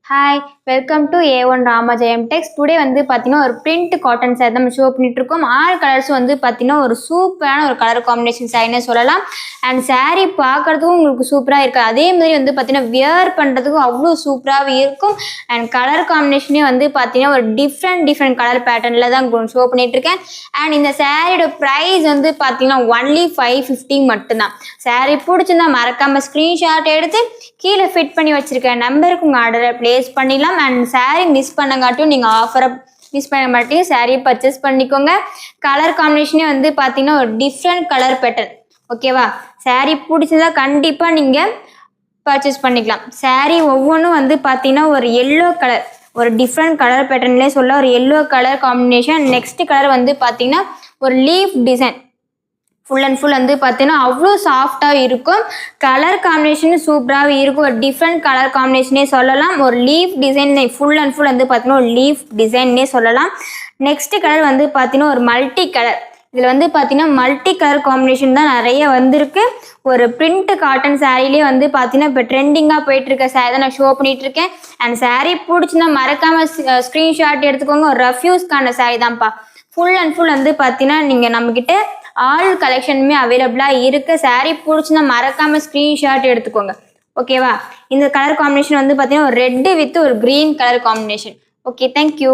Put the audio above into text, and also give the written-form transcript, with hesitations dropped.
Hi, welcome to A1 Ramajayam techs. Today வந்து பார்த்தீங்கன்னா ஒரு பிரிண்ட் காட்டன் சாரி தான் நம்ம ஷோ பண்ணிட்டு இருக்கோம். 6 கலர்ஸ் வந்து பார்த்தீங்கன்னா ஒரு சூப்பரான ஒரு கலர் காம்பினேஷன் சாரின்னு சொல்லலாம். அண்ட் சாரி பார்க்கறதுக்கும் உங்களுக்கு சூப்பராக இருக்குது. அதே மாதிரி வந்து பார்த்தீங்கன்னா வியர் பண்ணுறதுக்கும் அவ்வளோ சூப்பராகவே இருக்கும். அண்ட் கலர் காம்பினேஷனே வந்து பார்த்தீங்கன்னா ஒரு டிஃப்ரெண்ட் கலர் பேட்டர்னில் தான் ஷோ பண்ணிட்டு இருக்கேன். அண்ட் இந்த சாரியோட ப்ரைஸ் வந்து பார்த்தீங்கன்னா ஒன்லி 550 மட்டும்தான். சாரி பிடிச்சிருந்தா மறக்காமல் ஸ்க்ரீன்ஷாட் எடுத்து கீழே ஃபிட் பண்ணி வச்சிருக்கேன் நம்பருக்கு உங்கள் ஆர்டரை ப்ளேஸ் பண்ணிடலாம். அண்ட் சாரீ மிஸ் பண்ணங்காட்டியும் நீங்கள் ஆஃபரை மிஸ் பண்ண மாட்டேங்க, சாரியை பர்ச்சேஸ் பண்ணிக்கோங்க. கலர் காம்பினேஷனே வந்து பார்த்தீங்கன்னா ஒரு டிஃப்ரெண்ட் கலர் பேட்டர்ன். ஓகேவா? சாரீ பிடிச்சிருந்தா கண்டிப்பாக நீங்கள் பர்ச்சேஸ் பண்ணிக்கலாம். சாரீ ஒவ்வொன்றும் வந்து பார்த்தீங்கன்னா ஒரு எல்லோ கலர், ஒரு டிஃப்ரெண்ட் கலர் பேட்டர்ன்லேயே சொல்ல ஒரு yellow colour combination. Next colour வந்து பார்த்தீங்கன்னா ஒரு leaf design. Full and full வந்து பார்த்தீங்கன்னா அவ்வளோ சாஃப்டாக இருக்கும். கலர் காம்பினேஷனும் சூப்பராகவே இருக்கும். ஒரு டிஃப்ரெண்ட் கலர் காம்பினேஷனே சொல்லலாம். ஒரு leaf design full and full வந்து பார்த்தீங்கன்னா ஒரு லீஃப் டிசைன்னே சொல்லலாம். நெக்ஸ்ட் கலர் வந்து பார்த்தீங்கன்னா ஒரு மல்டி கலர். இதில் வந்து பார்த்தீங்கன்னா மல்டி கலர் காம்பினேஷன் தான் நிறைய வந்திருக்கு. ஒரு பிரிண்ட் காட்டன் சாரீலேயே வந்து பார்த்தீங்கன்னா இப்போ ட்ரெண்டிங்காக போயிட்டு இருக்க சாரீ தான் நான் ஷோ பண்ணிட்டு இருக்கேன். அண்ட் சாரீ பிடிச்சிருந்தா மறக்காமல் ஸ்க்ரீன்ஷாட் எடுத்துக்கோங்க. ஒரு ரஃப்யூஸ்க்கான சாரீ தான்ப்பா. ஃபுல் அண்ட் ஃபுல் வந்து பார்த்தீங்கன்னா நீங்கள் நம்மக்கிட்ட ஆல் கலெக்ஷனுமே அவைலபிளாக இருக்குது. சாரீ பிடிச்சிருந்தா மறக்காமல் ஸ்க்ரீன்ஷாட் எடுத்துக்கோங்க. ஓகேவா? இந்த கலர் காம்பினேஷன் வந்து பார்த்தீங்கன்னா ஒரு ரெட்டு வித் ஒரு green colour combination. Okay, thank you.